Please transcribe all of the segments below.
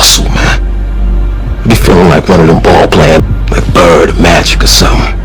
colossal, man. I be feeling like one of them ball playing, like Bird or Magic or something.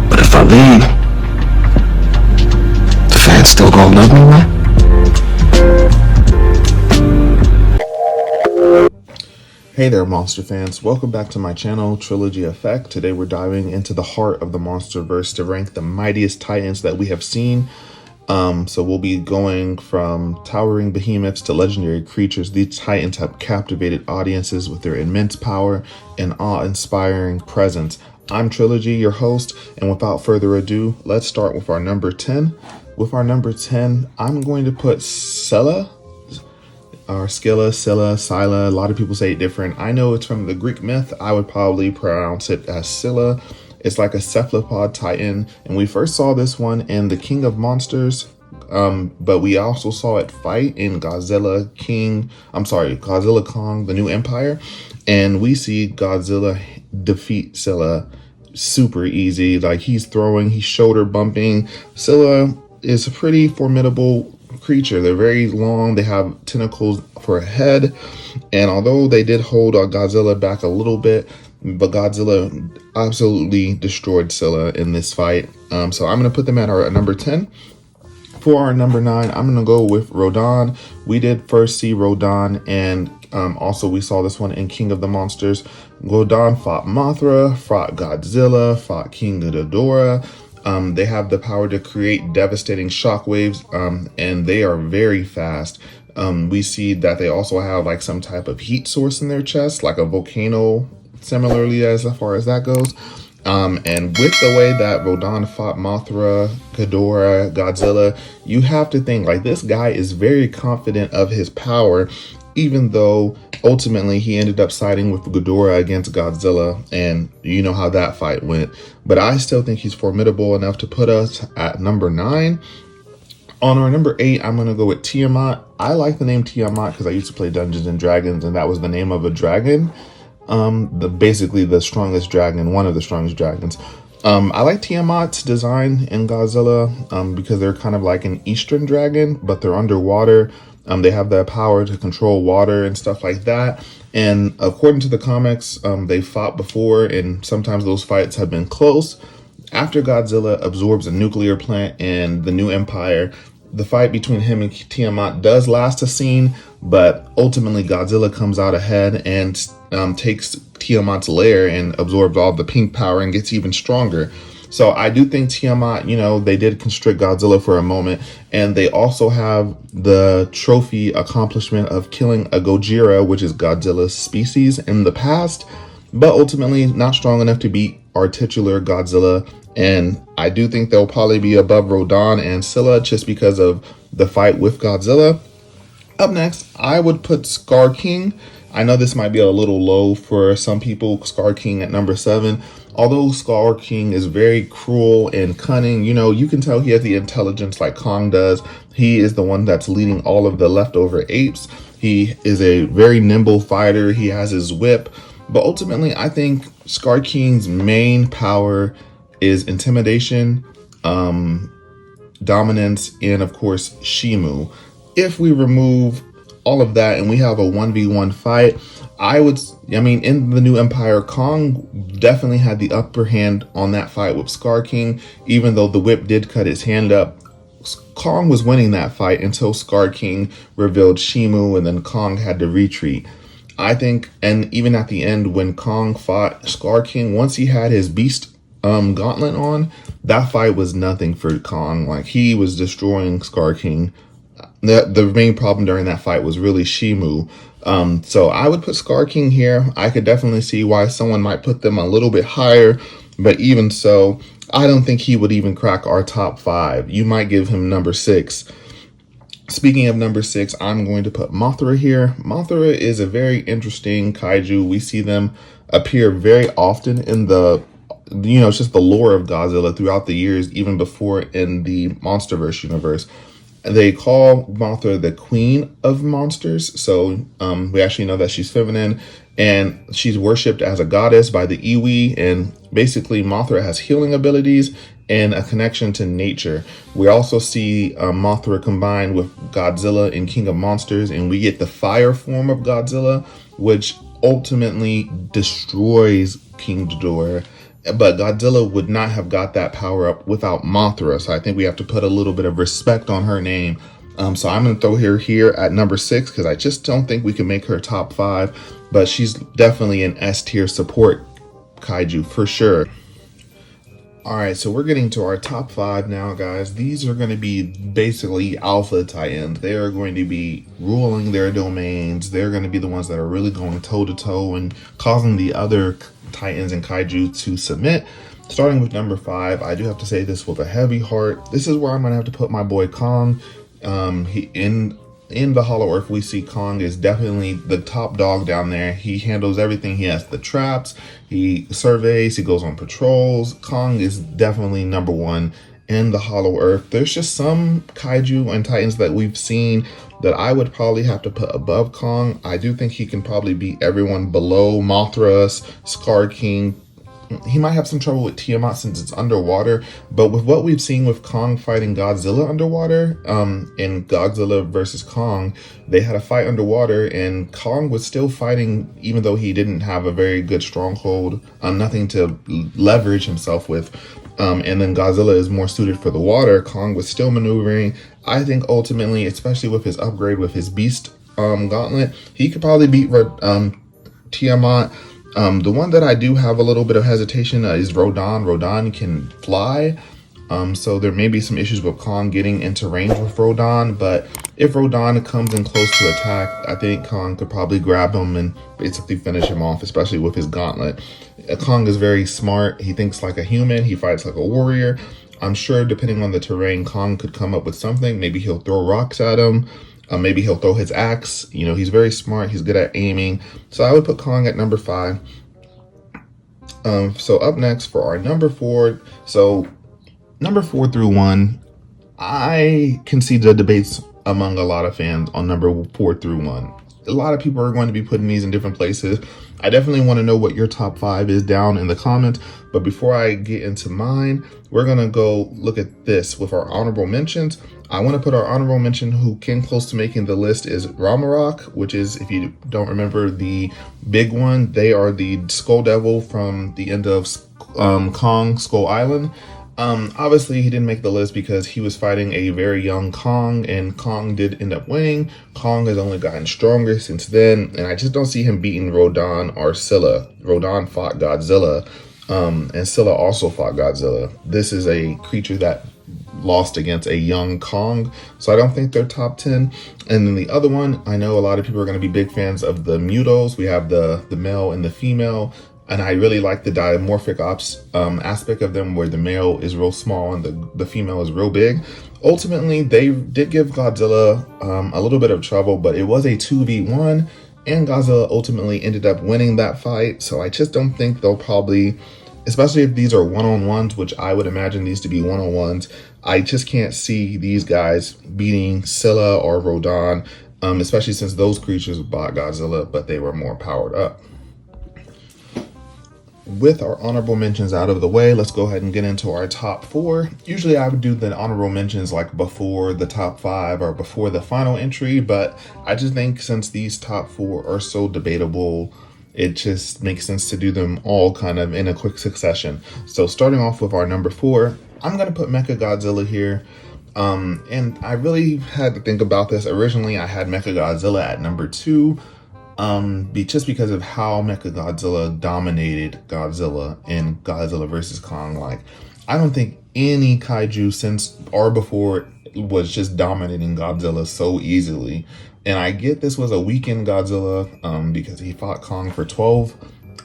But if I leave, the fans still gonna love me, man. Hey there, Monster fans. Welcome back to my channel, Trilogy Effect. Today we're diving into the heart of the Monsterverse to rank the mightiest titans that we have seen. So we'll be going from towering behemoths to legendary creatures. These titans have captivated audiences with their immense power and awe-inspiring presence. I'm Trilogy, your host, and without further ado, let's start with our number 10. With our number 10, I'm going to put Scylla, or Scylla, Scylla. A lot of people say it different. I know it's from the Greek myth. I would probably pronounce it as Scylla. It's like a cephalopod titan, and we first saw this one in the King of Monsters, but we also saw it fight in Godzilla Kong, the New Empire, and we see Godzilla defeat Scylla super easy. Like, he's shoulder bumping. Scylla is a pretty formidable creature. They're very long, they have tentacles for a head, and although they did hold Godzilla back a little bit, but Godzilla absolutely destroyed Scylla in this fight. So I'm going to put them at our number 10. For our number 9, I'm going to go with Rodan. We did first see Rodan, and also we saw this one in King of the Monsters. Rodan fought Mothra, fought Godzilla, fought King Ghidorah. They have the power to create devastating shockwaves, and they are very fast. We see that they also have like some type of heat source in their chest, like a volcano, similarly as far as that goes. And with the way that Rodan fought Mothra, Ghidorah, Godzilla, you have to think like this guy is very confident of his power, even though ultimately he ended up siding with Ghidorah against Godzilla, and you know how that fight went. But I still think he's formidable enough to put us at number 9. On our number 8, I'm going to go with Tiamat. I like the name Tiamat because I used to play Dungeons and Dragons, and that was the name of a dragon. Basically the strongest dragon, one of the strongest dragons. I like Tiamat's design in Godzilla because they're kind of like an Eastern dragon, but they're underwater. They have the power to control water and stuff like that. And according to the comics, they fought before, and sometimes those fights have been close. After Godzilla absorbs a nuclear plant in the New Empire, the fight between him and Tiamat does last a scene, but ultimately Godzilla comes out ahead and takes Tiamat's lair and absorbs all the pink power and gets even stronger. So I do think Tiamat, they did constrict Godzilla for a moment, and they also have the trophy accomplishment of killing a Gojira, which is Godzilla's species, in the past, but ultimately not strong enough to beat our titular Godzilla. And I do think they'll probably be above Rodan and Scylla just because of the fight with Godzilla. Up next, I would put Scar King. I know this might be a little low for some people, Scar King at number 7. Although Scar King is very cruel and cunning, you can tell he has the intelligence like Kong does. He is the one that's leading all of the leftover apes. He is a very nimble fighter. He has his whip. But ultimately, I think Scar King's main power is intimidation, dominance, and of course, Shimo. If we remove all of that and we have a 1v1 fight, in the New Empire, Kong definitely had the upper hand on that fight with Scar King. Even though the whip did cut his hand up, Kong was winning that fight until Scar King revealed Shimo, and then Kong had to retreat. I think, and even at the end when Kong fought Scar King, once he had his beast gauntlet on, that fight was nothing for Kong. Like, he was destroying Scar King. The main problem during that fight was really Shimo. So I would put Scar King here. I could definitely see why someone might put them a little bit higher, but even so, I don't think he would even crack our top 5. You might give him number 6. Speaking of number 6, I'm going to put Mothra here. Mothra is a very interesting kaiju. We see them appear very often in the it's just the lore of Godzilla throughout the years, even before in the Monsterverse universe. They call Mothra the Queen of Monsters. So we actually know that she's feminine, and she's worshipped as a goddess by the Iwi. And basically Mothra has healing abilities, and a connection to nature. We also see Mothra combined with Godzilla in King of Monsters, and we get the fire form of Godzilla, which ultimately destroys King Ghidorah. But Godzilla would not have got that power up without Mothra, so I think we have to put a little bit of respect on her name. So I'm going to throw her here at number 6 because I just don't think we can make her top 5, but she's definitely an S tier support kaiju for sure. Alright, so we're getting to our top 5 now, guys. These are going to be basically alpha titans. They are going to be ruling their domains. They're going to be the ones that are really going toe-to-toe and causing the other titans and kaiju to submit. Starting with number 5, I do have to say this with a heavy heart. This is where I'm going to have to put my boy Kong. In the Hollow Earth, we see Kong is definitely the top dog down there. He handles everything. He has the traps, he surveys, he goes on patrols. Kong is definitely number 1 in the Hollow Earth. There's just some kaiju and titans that we've seen that I would probably have to put above Kong. I do think he can probably beat everyone below Mothra, Scar King. He might have some trouble with Tiamat since it's underwater, but with what we've seen with Kong fighting Godzilla underwater, in Godzilla versus Kong, they had a fight underwater and Kong was still fighting even though he didn't have a very good stronghold, nothing to leverage himself with. And then Godzilla is more suited for the water. Kong was still maneuvering. I think ultimately, especially with his upgrade with his beast gauntlet, he could probably beat Tiamat. The one that I do have a little bit of hesitation is Rodan. Rodan can fly, so there may be some issues with Kong getting into range with Rodan, but if Rodan comes in close to attack, I think Kong could probably grab him and basically finish him off, especially with his gauntlet. Kong is very smart. He thinks like a human. He fights like a warrior. I'm sure depending on the terrain, Kong could come up with something. Maybe he'll throw rocks at him. Maybe he'll throw his axe. You know, he's very smart. He's good at aiming. So I would put Kong at number 5. So up next for our number 4. So number 4 through 1, I can see the debates among a lot of fans on number 4 through 1. A lot of people are going to be putting these in different places. I definitely want to know what your top 5 is down in the comments. But before I get into mine, we're going to go look at this with our honorable mentions. I want to put our honorable mention who came close to making the list is Ramarok, which is, if you don't remember, the big one. They are the Skull Devil from the end of Kong Skull Island. Obviously, he didn't make the list because he was fighting a very young Kong, and Kong did end up winning. Kong has only gotten stronger since then, and I just don't see him beating Rodan or Scylla. Rodan fought Godzilla, and Scylla also fought Godzilla. This is a creature that lost against a young Kong, so I don't think they're top 10. And then the other one, I know a lot of people are going to be big fans of the Mutos. We have the male and the female, and I really like the dimorphic aspect of them, where the male is real small and the female is real big. Ultimately, they did give Godzilla a little bit of trouble, but it was a 2v1, and Godzilla ultimately ended up winning that fight. So I just don't think they'll probably, especially if these are one-on-ones, which I would imagine these to be one-on-ones, I just can't see these guys beating Scylla or Rodan, especially since those creatures bought Godzilla, but they were more powered up. With our honorable mentions out of the way, let's go ahead and get into our top 4. Usually I would do the honorable mentions like before the top 5 or before the final entry, but I just think since these top 4 are so debatable, it just makes sense to do them all kind of in a quick succession. So starting off with our number 4, I'm going to put Mechagodzilla here. And I really had to think about this. Originally, I had Mechagodzilla at number 2. Just because of how Mechagodzilla dominated Godzilla in Godzilla vs. Kong. Like, I don't think any kaiju since or before was just dominating Godzilla so easily. And I get this was a weekend Godzilla because he fought Kong for 12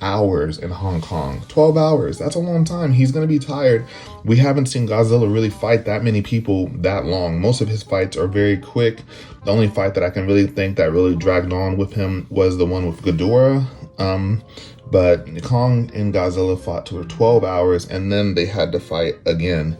hours in Hong Kong. 12 hours, that's a long time. He's going to be tired. We haven't seen Godzilla really fight that many people that long. Most of his fights are very quick. The only fight that I can really think that really dragged on with him was the one with Ghidorah. But Kong and Godzilla fought for 12 hours and then they had to fight again.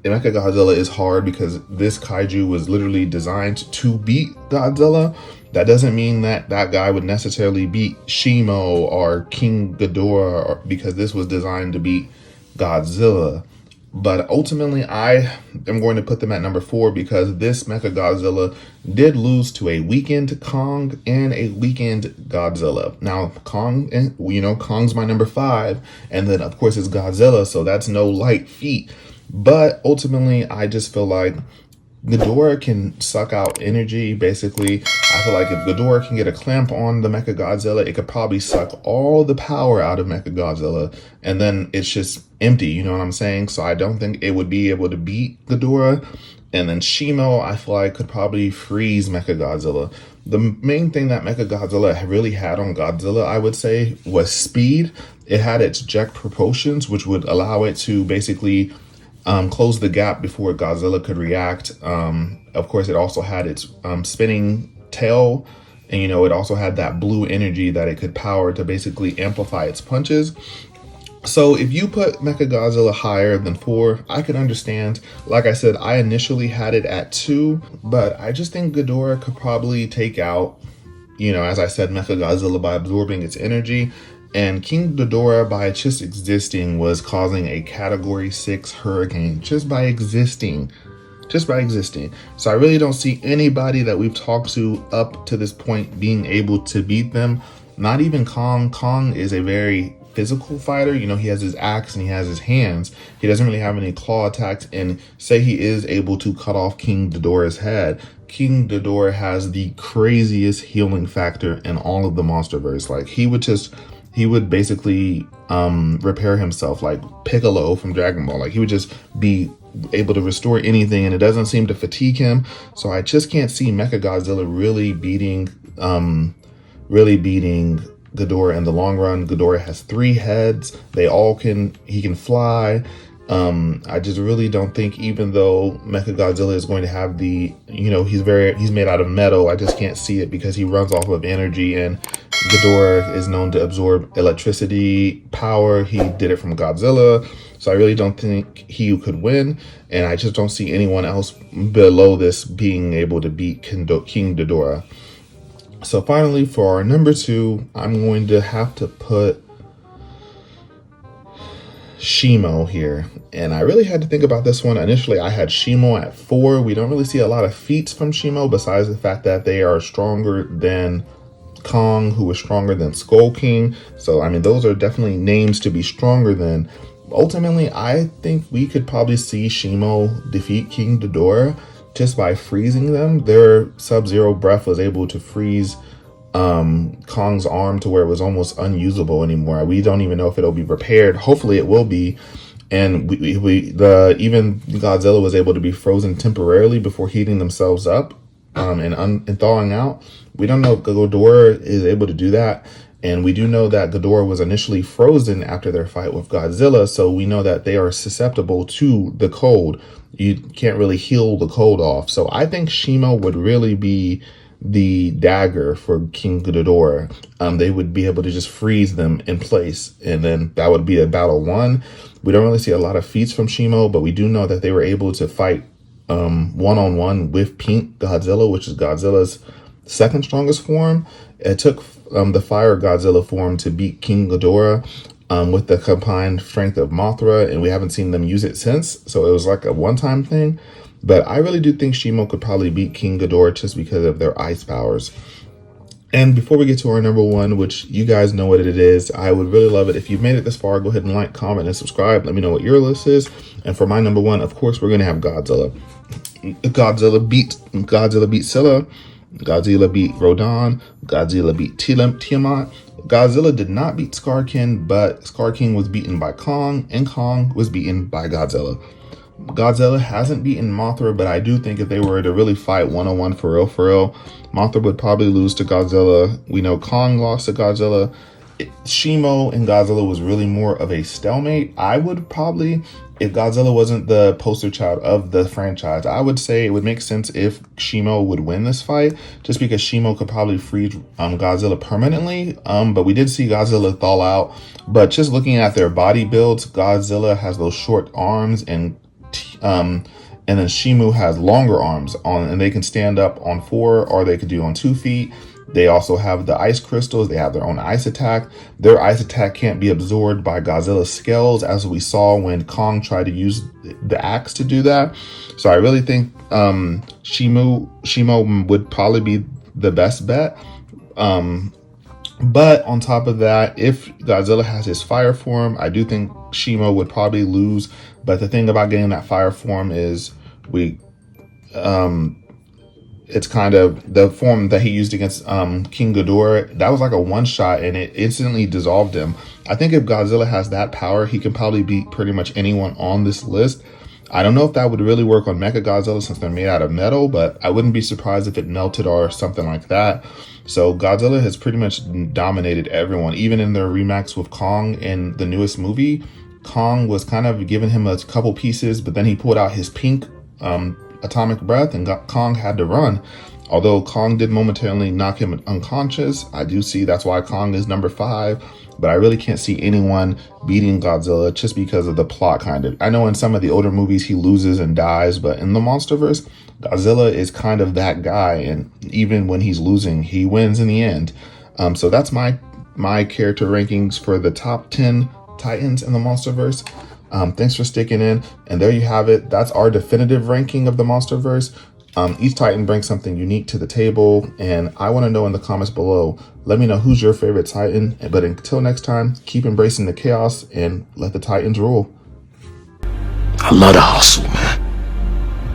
Mechagodzilla is hard because this kaiju was literally designed to beat Godzilla. That doesn't mean that that guy would necessarily beat Shimo or King Ghidorah, because this was designed to beat Godzilla. But ultimately, I am going to put them at number 4 because this Mechagodzilla did lose to a weakened Kong and a weakened Godzilla. Now, Kong, and Kong's my number 5, and then of course it's Godzilla, so that's no light feat. But ultimately, I just feel like Ghidorah can suck out energy. Basically, I feel like if Ghidorah can get a clamp on the Mechagodzilla, it could probably suck all the power out of Mechagodzilla, and then it's just empty, you know what I'm saying? So I don't think it would be able to beat Ghidorah. And then Shimo, I feel like, could probably freeze Mechagodzilla. The main thing that Mechagodzilla really had on Godzilla, I would say, was speed. It had its jet propulsions, which would allow it to basically close the gap before Godzilla could react. Of course, it also had its spinning tail, and it also had that blue energy that it could power to basically amplify its punches. So if you put Mechagodzilla higher than 4, I could understand. Like I said, I initially had it at 2, but I just think Ghidorah could probably take out, as I said, Mechagodzilla by absorbing its energy. And King Ghidorah, by just existing, was causing a Category 6 hurricane just by existing. So I really don't see anybody that we've talked to up to this point being able to beat them. Not even Kong. Kong is a very physical fighter. He has his axe and he has his hands. He doesn't really have any claw attacks. And say he is able to cut off King Ghidorah's head, King Ghidorah has the craziest healing factor in all of the Monsterverse. Like, he would basically repair himself like Piccolo from Dragon Ball. Like, he would just be able to restore anything, and it doesn't seem to fatigue him. So I just can't see Mechagodzilla really beating Ghidorah in the long run. Ghidorah has 3 heads. He can fly. I just really don't think, even though Mechagodzilla is going to have he's made out of metal, I just can't see it because he runs off of energy, and Ghidorah is known to absorb electricity power. He did it from Godzilla. So I really don't think he could win, and I just don't see anyone else below this being able to beat King Ghidorah. So finally, for our number 2, I'm going to have to put Shimo here. And I really had to think about this one. Initially, I had Shimo at 4. We don't really see a lot of feats from Shimo besides the fact that they are stronger than Kong, who is stronger than Skull King. So, those are definitely names to be stronger than. Ultimately, I think we could probably see Shimo defeat King Ghidorah just by freezing them. Their Sub-Zero breath was able to freeze Kong's arm to where it was almost unusable anymore. We don't even know if it'll be repaired. Hopefully it will be. And even Godzilla was able to be frozen temporarily before heating themselves up and thawing out. We don't know if Ghidorah is able to do that. And we do know that Ghidorah was initially frozen after their fight with Godzilla, so we know that they are susceptible to the cold. You can't really heal the cold off. So I think Shimo would really be the dagger for King Ghidorah. They would be able to just freeze them in place, and then that would be a battle won. We don't really see a lot of feats from Shimo, but we do know that they were able to fight one-on-one with Pink Godzilla, which is Godzilla's second strongest form. It took the Fire Godzilla form to beat King Ghidorah with the combined strength of Mothra, and we haven't seen them use it since, so it was like a one-time thing. But I really do think Shimo could probably beat King Ghidorah just because of their ice powers. And before we get to our number 1, which you guys know what it is, I would really love it if you've made it this far. Go ahead and like, comment, and subscribe. Let me know what your list is. And for my number 1, of course, we're going to have Godzilla. Godzilla beat Scylla. Godzilla beat Rodan. Godzilla beat Tiamat. Godzilla did not beat Scar-King, but Scar-King was beaten by Kong, and Kong was beaten by Godzilla. Godzilla hasn't beaten Mothra, but I do think if they were to really fight one-on-one for real, Mothra would probably lose to Godzilla. We know Kong lost to Godzilla. Shimo and Godzilla was really more of a stalemate. I would probably, if Godzilla wasn't the poster child of the franchise, I would say it would make sense if Shimo would win this fight, just because Shimo could probably freeze Godzilla permanently. But we did see Godzilla thaw out. But just looking at their body builds, Godzilla has those short arms, and then Shimo has longer arms and they can stand up on 4, or they could do on 2 feet. They also have the ice crystals. They have their own ice attack. Their ice attack can't be absorbed by Godzilla's scales, as we saw when Kong tried to use the axe to do that. So I really think Shimo would probably be the best bet. But on top of that, if Godzilla has his fire form, I do think Shimo would probably lose. But the thing about getting that fire form is it's kind of the form that he used against King Ghidorah. That was like a one shot and it instantly dissolved him. I think if Godzilla has that power, he can probably beat pretty much anyone on this list. I don't know if that would really work on Mechagodzilla since they're made out of metal, but I wouldn't be surprised if it melted or something like that. So Godzilla has pretty much dominated everyone, even in their remakes with Kong in the newest movie. Kong was kind of giving him a couple pieces, but then he pulled out his pink atomic breath and Kong had to run. Although Kong did momentarily knock him unconscious, I do see that's why Kong is number 5. But I really can't see anyone beating Godzilla just because of the plot, kind of. I know in some of the older movies he loses and dies, but in the Monsterverse, Godzilla is kind of that guy. And even when he's losing, he wins in the end. So that's my character rankings for the top 10 Titans in the Monsterverse. Thanks for sticking in. And there you have it. That's our definitive ranking of the Monsterverse. Each Titan brings something unique to the table, and I want to know in the comments below. Let me know who's your favorite Titan. But until next time, keep embracing the chaos and let the Titans rule. I love the hustle, man.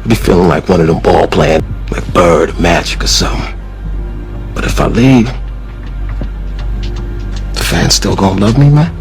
I be feeling like one of them ball playing, like Bird or Magic or something. But if I leave, the fans still gonna love me, man?